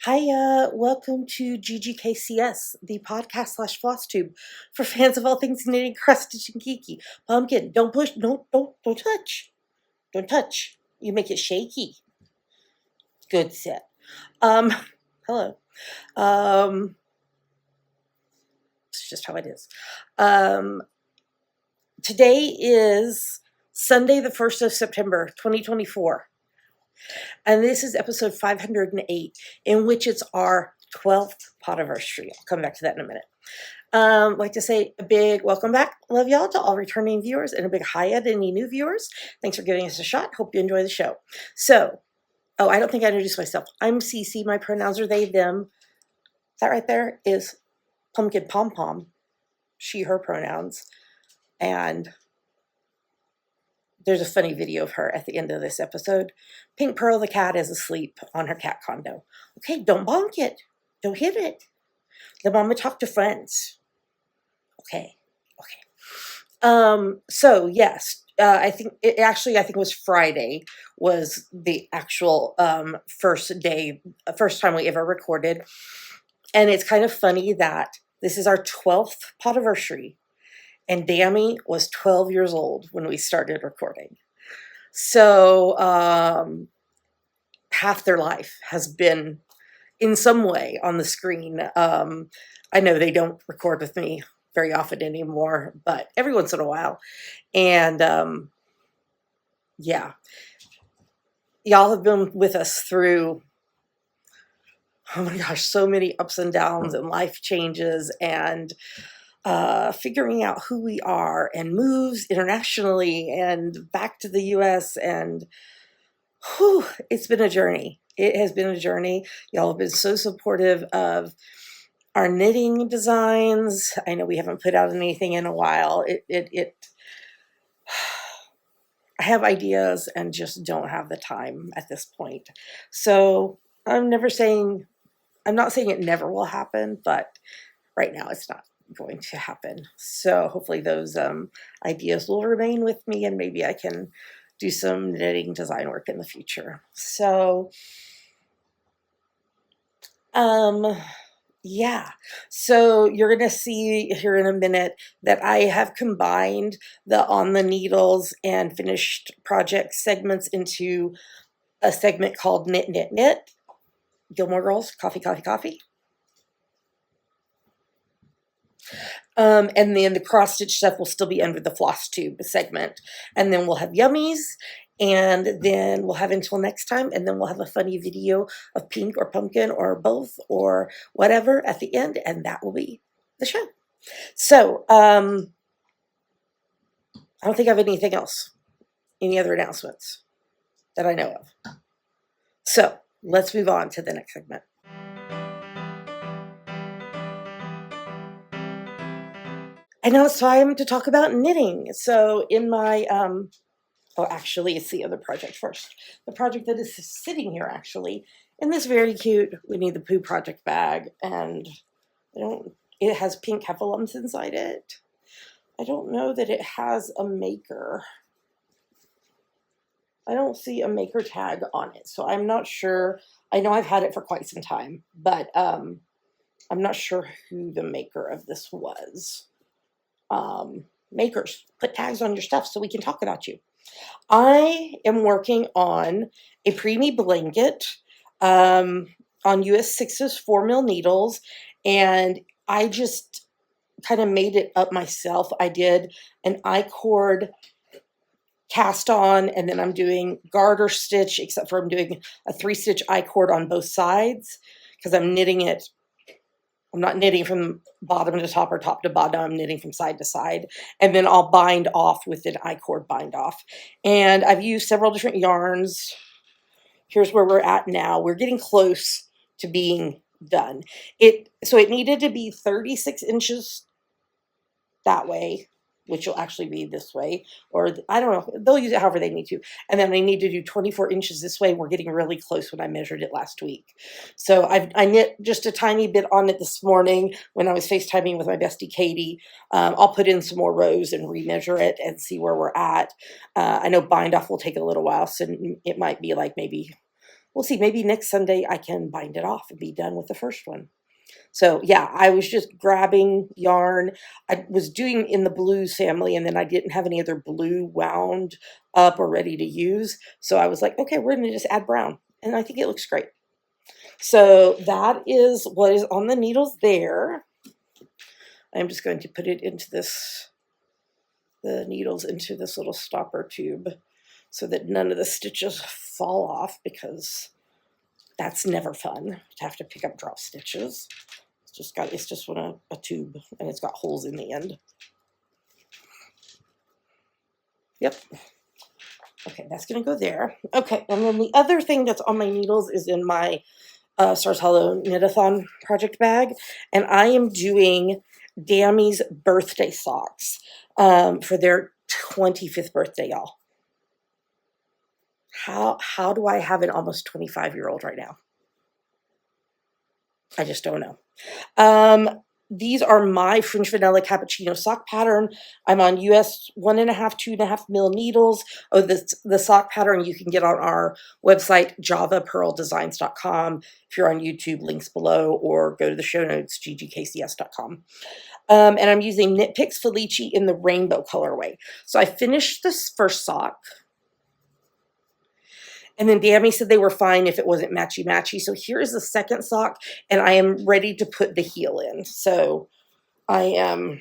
Hiya, welcome to GGKCS, the podcast slash FlossTube for fans of all things knitting, cross stitching, geeky. Pumpkin, don't push, don't touch, don't touch. You make it shaky. Good set. Hello. It's just how it is. Today is Sunday, the 1st of September, 2024. And this is episode 508, in which it's our 12th Podiversary. I'll come back to that in a minute. I'd like to say a big welcome back, love y'all, to all returning viewers, and a big hi to any new viewers. Thanks for giving us a shot. Hope you enjoy the show. So, I don't think I introduced myself. I'm Cece. My pronouns are they, them. That right there is Pumpkin Pom Pom, she, her pronouns. And there's a funny video of her at the end of this episode. Pink Pearl the cat is asleep on her cat condo. Okay, don't bonk it. Don't hit it. The mama talk to friends. Okay. So yes, I think it was Friday was the actual first time we ever recorded. And it's kind of funny that this is our 12th Podiversary. And Dammy was 12 years old when we started recording. So half their life has been in some way on the screen. I know they don't record with me very often anymore, but every once in a while. And yeah, y'all have been with us through, oh my gosh, so many ups and downs and life changes and figuring out who we are and moves internationally and back to the US, and whew, it's been a journey. It has been a journey. Y'all have been so supportive of our knitting designs. I know we haven't put out anything in a while. I have ideas and just don't have the time at this point. So I'm not saying it never will happen, but right now it's not going to happen. So hopefully those ideas will remain with me, and maybe I can do some knitting design work in the future. So yeah, so you're gonna see here in a minute that I have combined the on the needles and finished project segments into a segment called Knit Knit Knit. Gilmore Girls, coffee. And then the cross stitch stuff will still be under the FlossTube segment. And then we'll have yummies, and then we'll have until next time, and then we'll have a funny video of pink or pumpkin or both or whatever at the end, and that will be the show. So I don't think I have anything else, any other announcements that I know of. So let's move on to the next segment. And now it's time to talk about knitting. So in my, actually it's the other project first. The project that is sitting here actually in this very cute Winnie the Pooh project bag. And it has pink heffalumps inside it. I don't know that it has a maker. I don't see a maker tag on it, so I'm not sure. I know I've had it for quite some time, but I'm not sure who the maker of this was. Makers, put tags on your stuff so we can talk about you. I am working on a preemie blanket on US 6's 4mm needles, and I just kind of made it up myself. I did an I-cord cast on, and then I'm doing garter stitch, except for I'm doing a 3-stitch I-cord on both sides because I'm knitting it. I'm not knitting from bottom to top or top to bottom. I'm knitting from side to side. And then I'll bind off with an I-cord bind off. And I've used several different yarns. Here's where we're at now. We're getting close to being done. So it needed to be 36 inches that way, which will actually be this way, or I don't know, they'll use it however they need to. And then I need to do 24 inches this way. We're getting really close when I measured it last week. So I knit just a tiny bit on it this morning when I was FaceTiming with my bestie Katie. I'll put in some more rows and remeasure it and see where we're at. I know bind off will take a little while, so it might be like maybe we'll see. Maybe next Sunday I can bind it off and be done with the first one. So yeah, I was just grabbing yarn. I was doing in the blues family, and then I didn't have any other blue wound up or ready to use. So I was like, okay, we're going to just add brown. And I think it looks great. So that is what is on the needles there. I'm just going to put it into this, the needles into this little stopper tube so that none of the stitches fall off, because that's never fun to have to pick up drop stitches. It's just a tube, and it's got holes in the end. Yep. Okay, that's gonna go there. Okay, and then the other thing that's on my needles is in my Stars Hollow Knit-a-thon project bag, and I am doing Dammy's birthday socks for their 25th birthday, y'all. How do I have an almost 25-year-old right now? I just don't know. These are my Fringe Vanilla Cappuccino sock pattern. I'm on US 1.5, 2.5 mil needles. Oh, the sock pattern you can get on our website, javapearldesigns.com. If you're on YouTube, links below, or go to the show notes, ggkcs.com. And I'm using Knit Picks Felici in the rainbow colorway. So I finished this first sock. And then Dammy said they were fine if it wasn't matchy-matchy. So here is the second sock, and I am ready to put the heel in. So I'm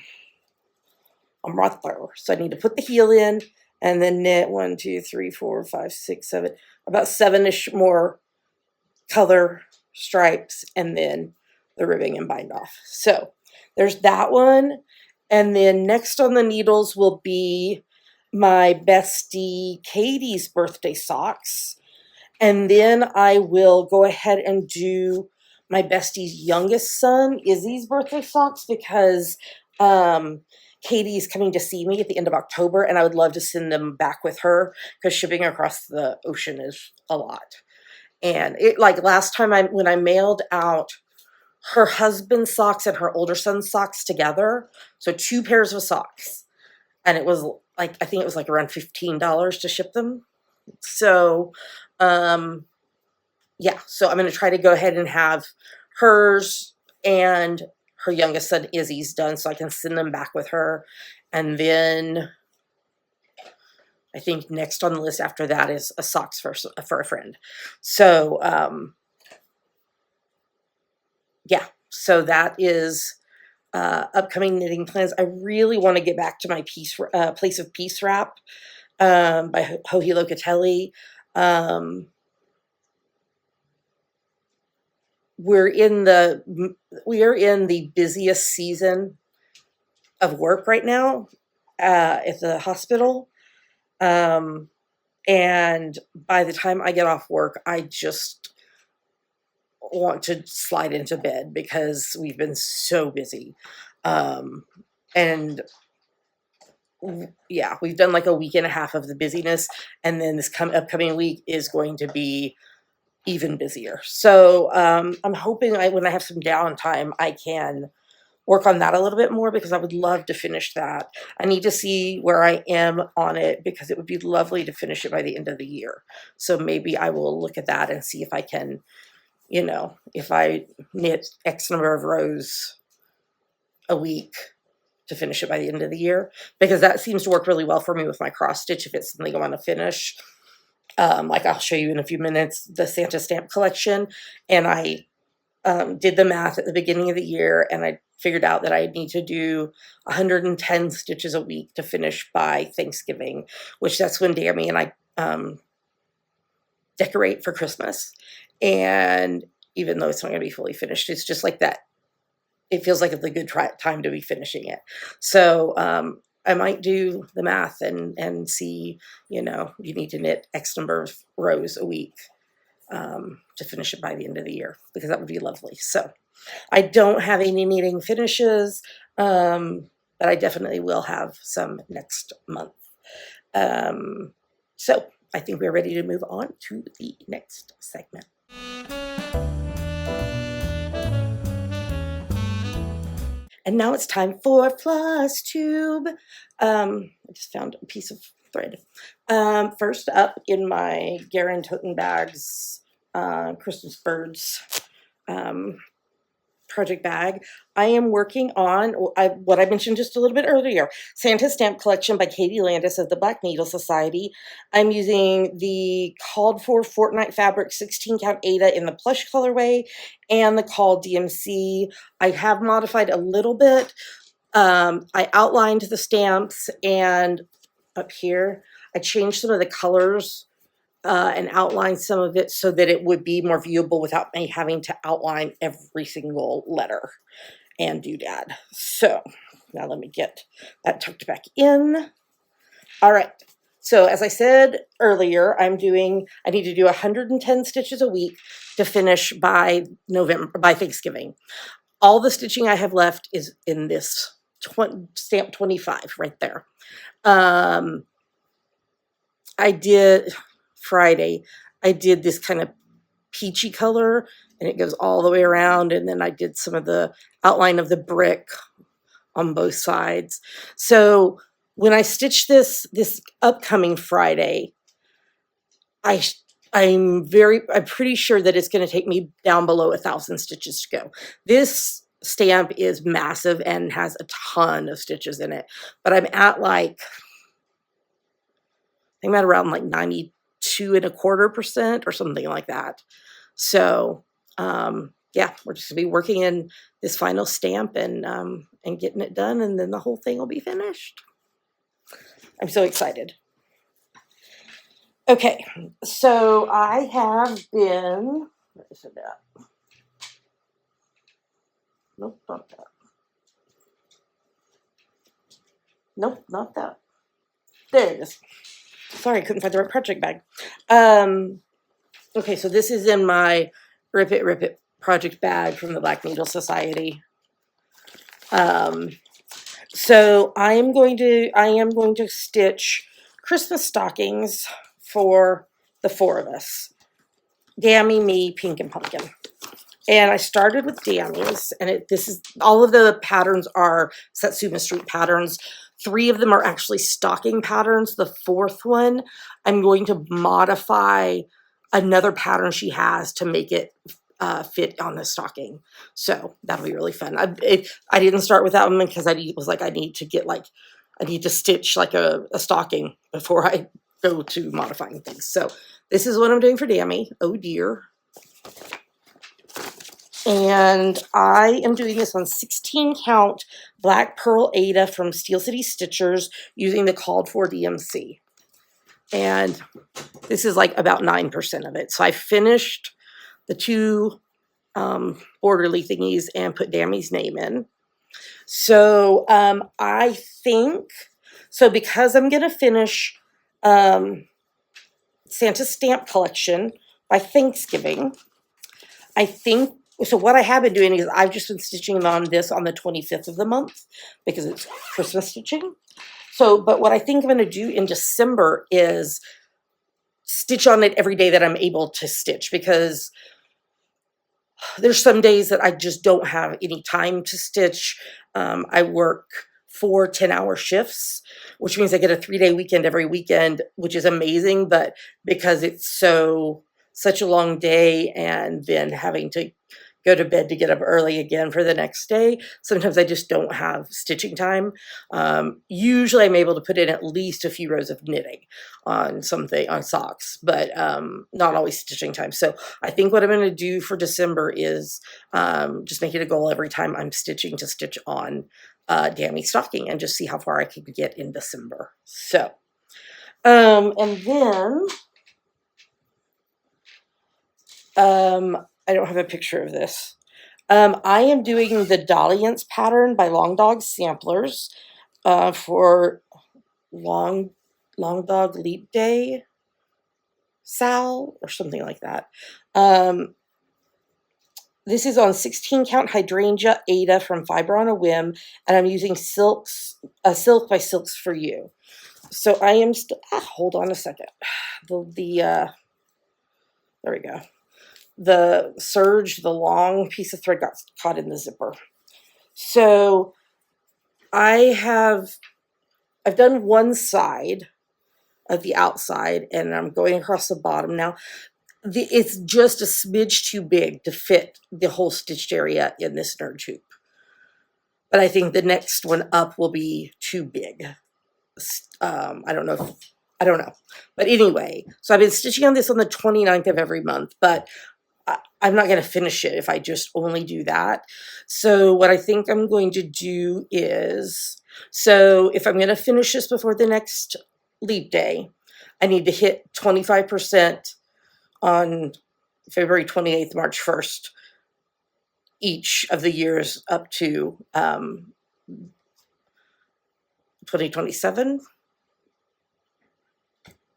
right there. So I need to put the heel in and then knit 1, 2, 3, 4, 5, 6, 7, about 7-ish more color stripes, and then the ribbing and bind off. So there's that one. And then next on the needles will be my bestie Katie's birthday socks. And then I will go ahead and do my bestie's youngest son, Izzy's birthday socks, because Katie's coming to see me at the end of October, and I would love to send them back with her, because shipping across the ocean is a lot. And it, like last time when I mailed out her husband's socks and her older son's socks together, so 2 pairs of socks, and it was like, I think it was like around $15 to ship them. So yeah, so I'm going to try to go ahead and have hers and her youngest son Izzy's done, so I can send them back with her. And then I think next on the list after that is a socks for a friend. So yeah, so that is upcoming knitting plans. I really want to get back to my Place of Peace wrap by Joji Locatelli. We are in the busiest season of work right now at the hospital. And by the time I get off work, I just want to slide into bed because we've been so busy. And yeah, we've done like a week and a half of the busyness, and then this upcoming week is going to be even busier. So I'm hoping when I have some downtime, I can work on that a little bit more, because I would love to finish that. I need to see where I am on it, because it would be lovely to finish it by the end of the year. So maybe I will look at that and see if I can, you know, if I knit X number of rows a week to finish it by the end of the year, because that seems to work really well for me with my cross stitch if it's something I want to finish. Like I'll show you in a few minutes, the Santa stamp collection. And I did the math at the beginning of the year, and I figured out that I need to do 110 stitches a week to finish by Thanksgiving, which that's when Dammy and I decorate for Christmas. And even though it's not going to be fully finished, it's just like that. It feels like it's a good time to be finishing it. So I might do the math and see, you know, you need to knit X number of rows a week to finish it by the end of the year, because that would be lovely. So I don't have any knitting finishes, but I definitely will have some next month. So I think we're ready to move on to the next segment. And now it's time for FlossTube. I just found a piece of thread. First up in my Garin Toten Bags Christmas birds project bag. I am working on what I mentioned just a little bit earlier, Santa Stamp Collection by Katie Landis of the Black Needle Society. I'm using the called for Fortnite Fabric 16 count Ada in the plush colorway and the called DMC. I have modified a little bit. I outlined the stamps, and up here I changed some of the colors and outline some of it so that it would be more viewable without me having to outline every single letter and doodad. So now let me get that tucked back in. All right. So as I said earlier, I need to do 110 stitches a week to finish by Thanksgiving. All the stitching I have left is in this stamp 25 right there. I did Friday, I did this kind of peachy color, and it goes all the way around, and then I did some of the outline of the brick on both sides. So when I stitch this upcoming Friday, I'm pretty sure that it's going to take me down below 1,000 stitches to go. This stamp is massive and has a ton of stitches in it, but I'm at around like 92.25% or something like that. So yeah, we're just gonna be working in this final stamp and getting it done, and then the whole thing will be finished. I'm so excited. Okay, so I have been, where is it at? Nope, not that. Nope, not that. There it is. Sorry, I couldn't find the right project bag. Okay, so this is in my Rip It project bag from the Black Needle Society. So I am going to stitch Christmas stockings for the 4 of us. Dammy, me, Pink, and Pumpkin. And I started with Dammy's, and all of the patterns are Satsuma Street patterns. 3 of them are actually stocking patterns. The 4th one, I'm going to modify another pattern she has to make it fit on the stocking. So that'll be really fun. I didn't start with that one because I need to stitch like a stocking before I go to modifying things. So this is what I'm doing for Dammy. Oh dear. And I am doing this on 16 count Black Pearl Ada from Steel City Stitchers using the called for DMC. And this is like about 9% of it. So I finished the 2 borderly thingies and put Dammy's name in. So I think, so because I'm going to finish Santa Stamp Collection by Thanksgiving, I think, so what I have been doing is I've just been stitching on this on the 25th of the month because it's Christmas stitching. So, but what I think I'm going to do in December is stitch on it every day that I'm able to stitch, because there's some days that I just don't have any time to stitch. I work 4 10-hour shifts, which means I get a 3-day weekend every weekend, which is amazing. But because it's such a long day, and then having to go to bed to get up early again for the next day, sometimes I just don't have stitching time. Usually I'm able to put in at least a few rows of knitting on socks, but not always stitching time. So I think what I'm going to do for December is just make it a goal every time I'm stitching to stitch on Dammy stocking and just see how far I can get in December. So, and then I don't have a picture of this. I am doing the Dalliance pattern by Long Dog Samplers for Long Dog Leap Day, Sal, or something like that. This is on 16 count Hydrangea Ada from Fiber on a Whim, and I'm using Silk by Silks for You. So I am still, hold on a second. There we go. The serge, the long piece of thread got caught in the zipper. So I've done one side of the outside, and I'm going across the bottom now. it's just a smidge too big to fit the whole stitched area in this nerd hoop. But I think the next one up will be too big. I don't know. I don't know. But anyway, so I've been stitching on this on the 29th of every month, but I'm not going to finish it if I just only do that. So what I think I'm going to do is, so if I'm going to finish this before the next leap day, I need to hit 25% on February 28th, March 1st, each of the years up to 2027.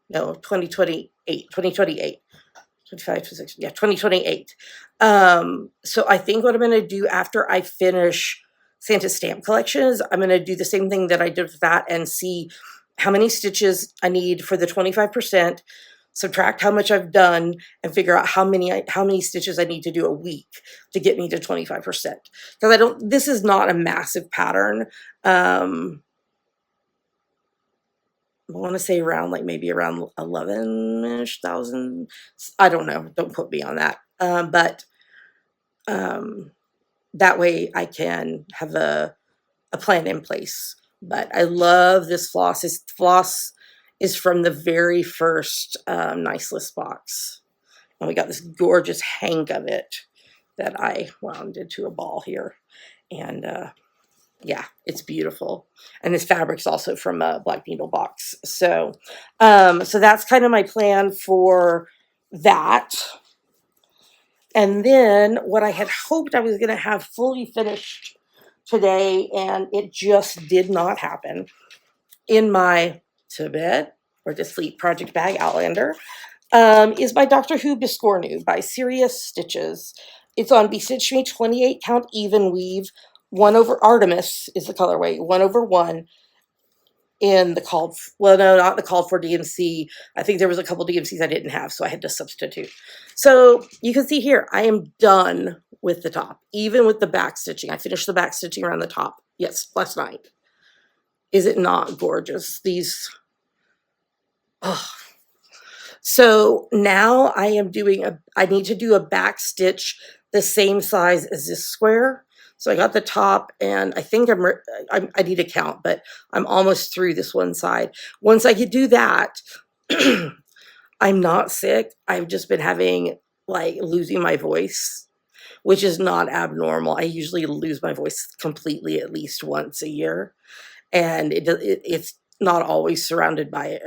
No, 2028, 2028. 25, 26, yeah, 2028. So I think what I'm going to do after I finish Santa's stamp collection is I'm going to do the same thing that I did with that and see how many stitches I need for the 25%, subtract how much I've done, and figure out how many stitches I need to do a week to get me to 25%. Because this is not a massive pattern. I want to say around maybe around 11-ish thousand. I don't know. Don't put me on that. But that way I can have a plan in place. But I love this floss. This floss is from the very first Nice List box. And we got this gorgeous hang of it that I wound into a ball here. And yeah, it's beautiful. And this fabric's also from a Black Needle box. So, so that's kind of my plan for that. And then what I had hoped I was going to have fully finished today, and it just did not happen, in my to bed or to sleep project bag Outlander, is my Doctor Who Biscornu by Serious Stitches. It's on Bestitch Me 28 count even weave. 1 over Artemis is the colorway, 1/1 in the called, well, no, not the called for DMC. I think there was a couple DMCs I didn't have, so I had to substitute. So you can see here, I am done with the top, even with the back stitching. I finished the back stitching around the top, yes, last night. Is it not gorgeous? These, oh. So now I am doing I need to do a back stitch the same size as this square. So I got the top, and I think I need to count, but I'm almost through this one side. Once I could do that, I'm not sick. I've just been having losing my voice, which is not abnormal. I usually lose my voice completely at least once a year, and it's not always surrounded by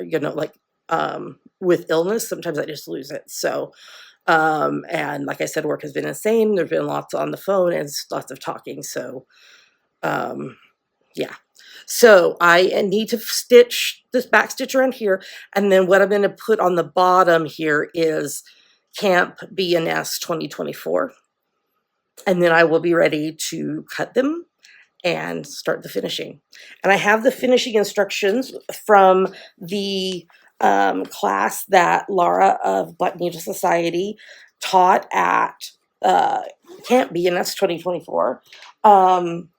with illness. Sometimes I just lose it. So. And like I said, work has been insane. There's been lots on the phone and lots of talking. So, yeah. So I need to stitch this back stitch around here. And then what I'm going to put on the bottom here is Camp B&S 2024. And then I will be ready to cut them and start the finishing. And I have the finishing instructions from the class that Laura of Black Needle Society taught at Camp B&S 2024. And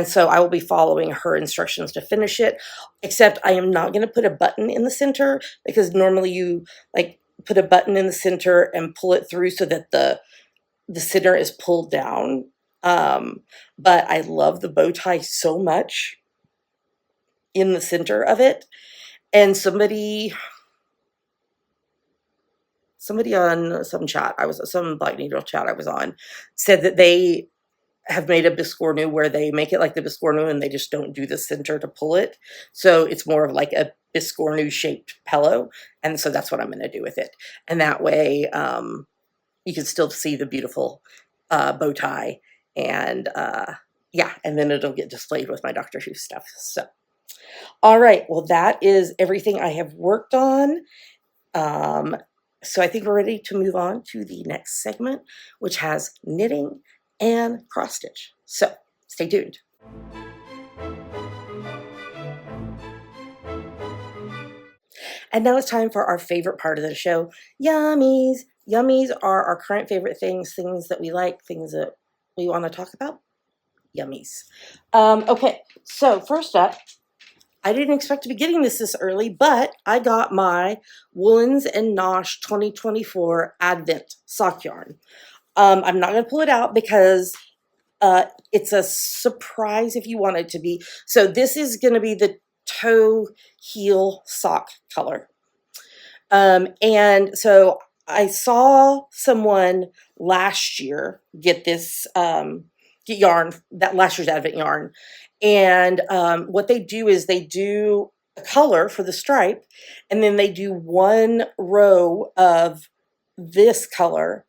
so I will be following her instructions to finish it, except I am not going to put a button in the center, because normally you put a button in the center and pull it through so that the center is pulled down. But I love the bow tie so much in the center of it. And somebody on some Black Needle chat I was on said that they have made a Biscornu where they make it like the Biscornu and they just don't do the center to pull it. So it's more of like a Biscornu shaped pillow. And so that's what I'm going to do with it. And that way you can still see the beautiful bow tie. And yeah, and then it'll get displayed with my Doctor Who stuff. So. All right, well, that is everything I have worked on. So I think we're ready to move on to the next segment, which has knitting and cross stitch. So stay tuned. And now it's time for our favorite part of the show, yummies. Yummies are our current favorite things that we like, things that we want to talk about. Yummies. Okay, so first up, I didn't expect to be getting this early, but I got my Woolens and Nosh 2024 Advent sock yarn. I'm not going to pull it out because it's a surprise if you want it to be. So this is going to be the toe heel sock color. And so I saw someone last year get this, get yarn, that last year's Advent yarn. And what they do is they do a color for the stripe, and then they do one row of this color.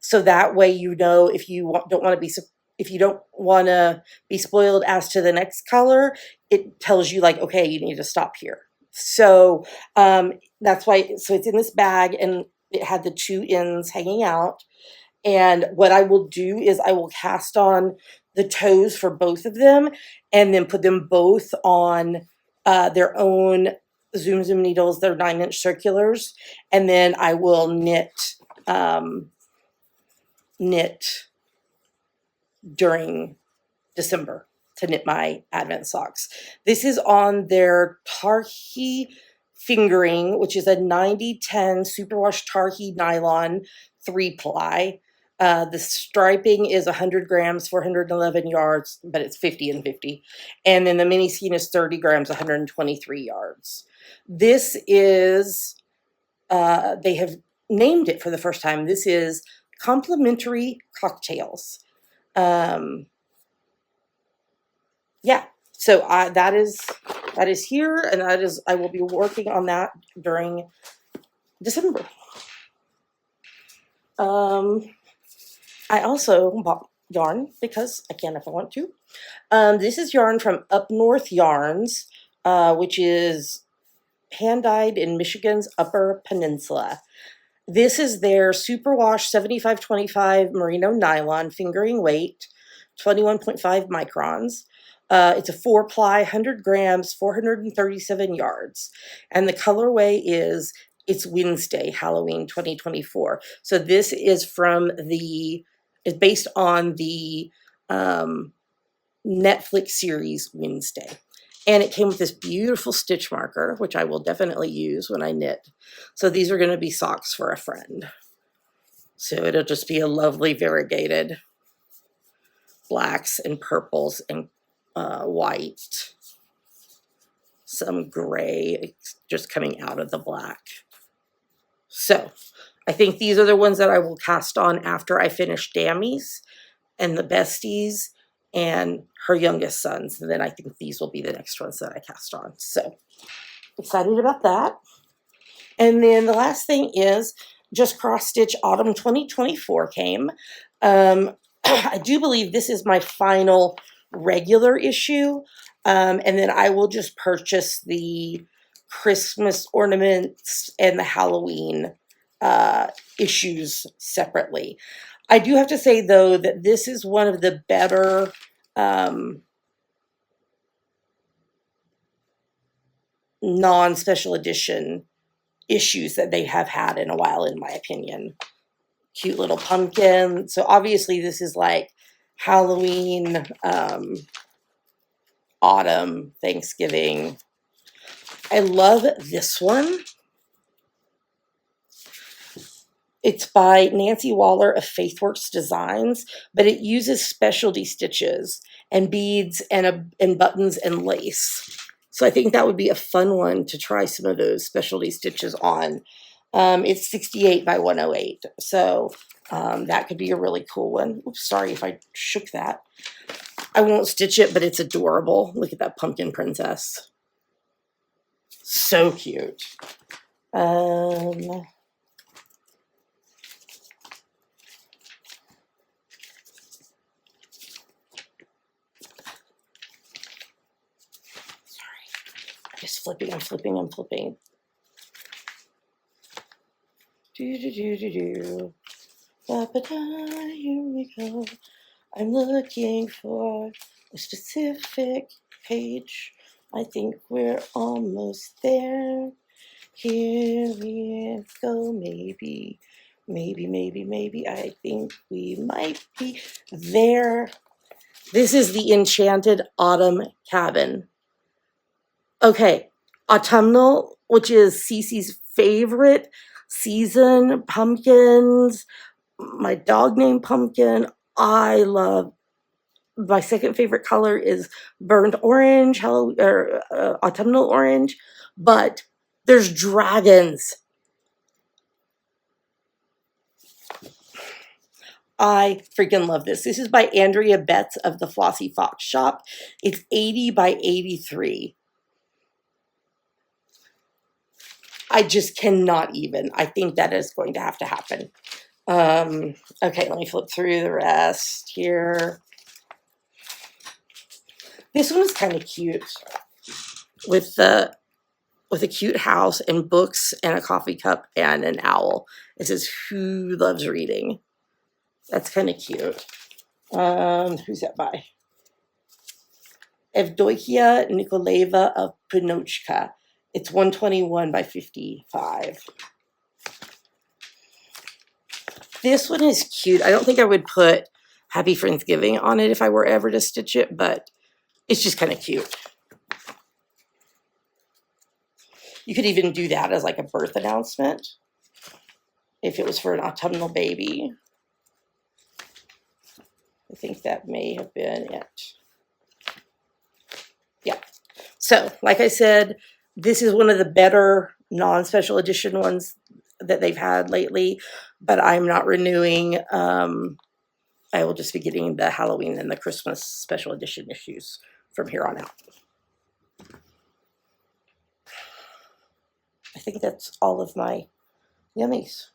So that way, you know, if you don't want to be, if you don't want to be spoiled as to the next color, it tells you like, okay, you need to stop here. So that's why, so it's in this bag and it had the two ends hanging out. And what I will do is I will cast on the toes for both of them and then put them both on their own Zoom Zoom needles, their 9-inch circulars. And then I will knit, knit during December to knit my Advent socks. This is on their Tarhi fingering, which is a 90-10 superwash Tarhi nylon 3-ply. The striping is 100 grams, 411 yards, but it's 50 and 50. And then the mini skein is 30 grams, 123 yards. This is, they have named it for the first time. This is Complimentary Cocktails. Yeah, so that is here, and that is, I will be working on that during December. I also bought yarn because I can if I want to. This is yarn from Up North Yarns, which is hand-dyed in Michigan's Upper Peninsula. This is their superwash 75-25 merino nylon fingering weight, 21.5 microns. It's a 4-ply, 100 grams, 437 yards. And the colorway is, it's Wednesday, Halloween 2024. So this is from the, it's based on the Netflix series Wednesday. And it came with this beautiful stitch marker, which I will definitely use when I knit. So these are going to be socks for a friend. So it'll just be a lovely variegated blacks and purples and white, some gray just coming out of the black. So I think these are the ones that I will cast on after I finish Dammy's and the Besties and her youngest sons. And then I think these will be the next ones that I cast on. So excited about that. And then the last thing is Just Cross Stitch Autumn 2024 came. I do believe this is my final regular issue, and then I will just purchase the Christmas ornaments and the Halloween issues separately. I do have to say though that this is one of the better non-special edition issues that they have had in a while, in my opinion. Cute little pumpkin. So obviously this is like Halloween, autumn, Thanksgiving. I love this one. It's by Nancy Waller of Faithworks Designs, but it uses specialty stitches and beads and buttons and lace. So I think that would be a fun one to try some of those specialty stitches on. It's 68 by 108, so that could be a really cool one. Oops, sorry if I shook that. I won't stitch it, but it's adorable. Look at that pumpkin princess. So cute. Just flipping, I'm flipping. Do. Ba-ba-da, here we go. I'm looking for a specific page. I think we're almost there. Here we go, maybe. I think we might be there. This is the Enchanted Autumn Cabin. Okay, autumnal, which is Cece's favorite season, pumpkins. My dog named Pumpkin. I love. My second favorite color is burnt orange, autumnal orange, but there's dragons. I freaking love this. This is by Andrea Betts of the Flossy Fox Shop. It's 80 by 83. I just cannot even. I think that is going to have to happen. Okay, let me flip through the rest here. This one is kind of cute with a cute house and books and a coffee cup and an owl. It says, "Who loves reading?" That's kind of cute. Who's that by? Evdokia Nikolaeva of Pinochka. It's 121 by 55. This one is cute. I don't think I would put Happy Friendsgiving on it if I were ever to stitch it, but it's just kind of cute. You could even do that as like a birth announcement if it was for an autumnal baby. I think that may have been it. Yeah. So, like I said, this is one of the better non-special edition ones that they've had lately, but I'm not renewing. I will just be getting the Halloween and the Christmas special edition issues from here on out. I think that's all of my yummies.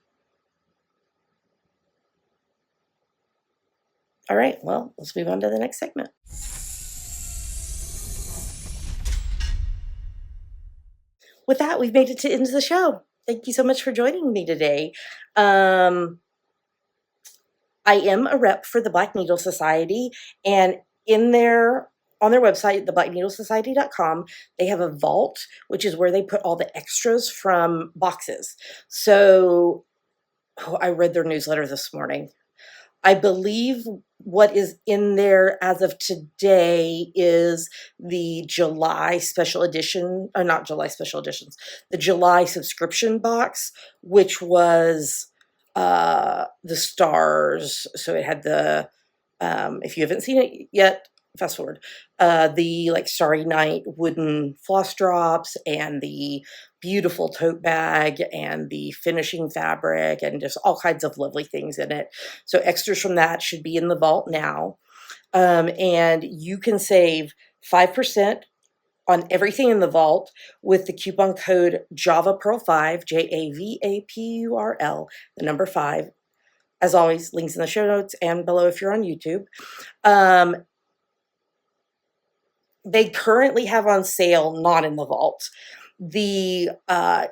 All right, well, let's move on to the next segment. With that, we've made it to the end of the show. Thank you so much for joining me today. I am a rep for the Black Needle Society, and on their website, theblackneedlesociety.com, they have a vault, which is where they put all the extras from boxes. So, I read their newsletter this morning. I believe what is in there as of today is the July special edition, or not July special editions, the July subscription box, which was the stars. So it had the, if you haven't seen it yet, fast forward, the like Starry Night wooden floss drops and the beautiful tote bag and the finishing fabric and just all kinds of lovely things in it. So extras from that should be in the vault now. And you can save 5% on everything in the vault with the coupon code JAVAPEARL5, JAVAPURL, the number 5. As always, links in the show notes and below if you're on YouTube. They currently have on sale, not in the vault, the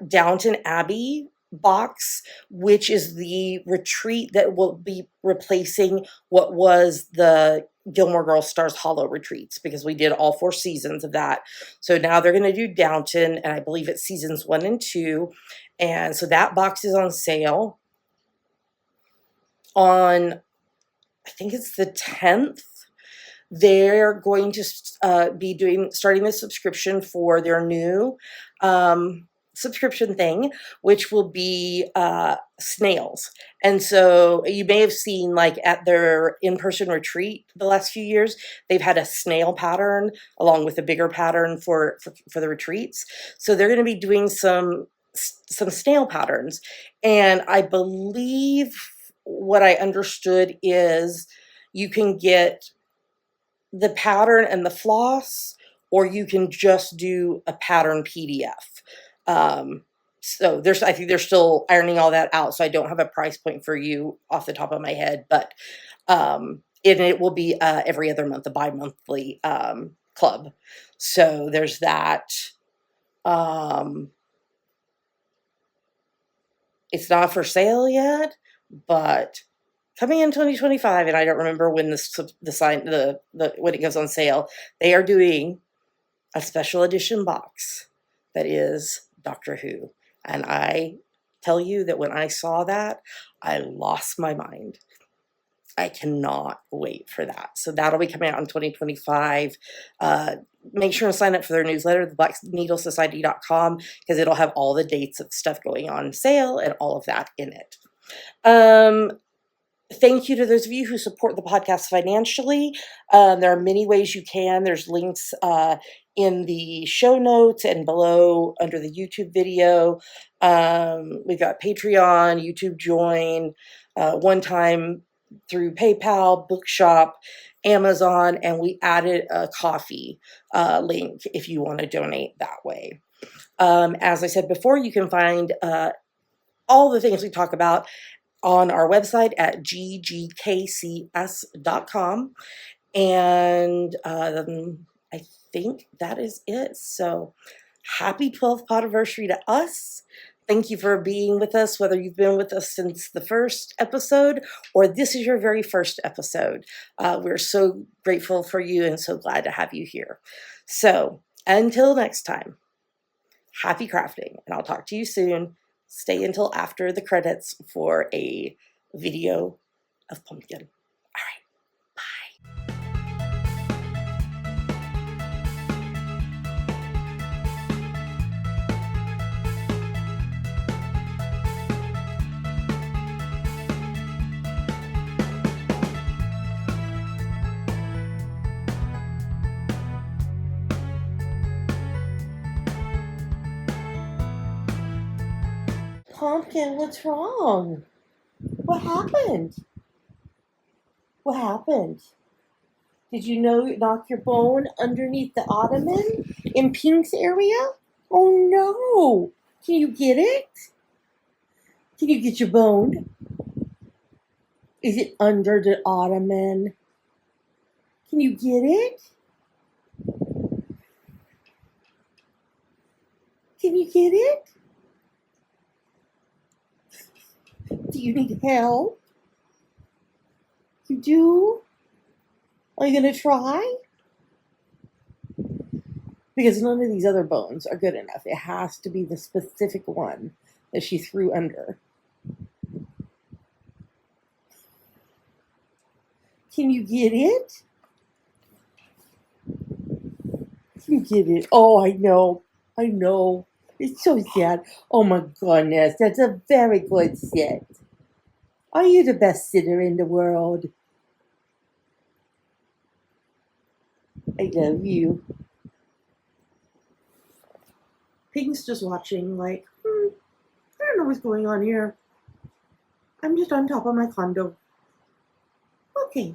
Downton Abbey box, which is the retreat that will be replacing what was the Gilmore Girls Stars Hollow retreats, because we did all 4 seasons of that. So now they're going to do Downton, and I believe it's seasons 1 and 2. And so that box is on sale on, I think it's the 10th. They're going to be starting the subscription for their new subscription thing, which will be snails. And so you may have seen, like, at their in-person retreat the last few years, they've had a snail pattern along with a bigger pattern for the retreats. So they're going to be doing some snail patterns. And I believe what I understood is you can get the pattern and the floss, or you can just do a pattern PDF. So I think they're still ironing all that out, so I don't have a price point for you off the top of my head, but it will be every other month, a bi-monthly club. So there's that. It's not for sale yet, but coming in 2025, and I don't remember when when it goes on sale, they are doing a special edition box that is Doctor Who. And I tell you that when I saw that, I lost my mind. I cannot wait for that. So that'll be coming out in 2025. make sure to sign up for their newsletter, theblackneedlesociety.com, because it'll have all the dates of stuff going on sale and all of that in it. Thank you to those of you who support the podcast financially. There are many ways you can. There's links in the show notes and below under the YouTube video. We've got Patreon, YouTube Join, one time through PayPal, Bookshop, Amazon, and we added a coffee link if you want to donate that way. As I said before, you can find all the things we talk about on our website at ggkcs.com. And I think that is it. So happy 12th Podiversary to us. Thank you for being with us, whether you've been with us since the first episode or this is your very first episode. We're so grateful for you and so glad to have you here. So until next time, happy crafting, and I'll talk to you soon. Stay until after the credits for a video of pumpkin. All right, bye. Pumpkin, what's wrong? What happened? What happened? Did you knock your bone underneath the ottoman in Pink's area? Oh no! Can you get it? Can you get your bone? Is it under the ottoman? Can you get it? Can you get it? Do you need help? You do? Are you going to try? Because none of these other bones are good enough. It has to be the specific one that she threw under. Can you get it? Can you get it? Oh, I know. I know. It's so sad. Oh my goodness. That's a very good sit. Are you the best sitter in the world? I love you. Pink's just watching like, I don't know what's going on here. I'm just on top of my condo. Okay.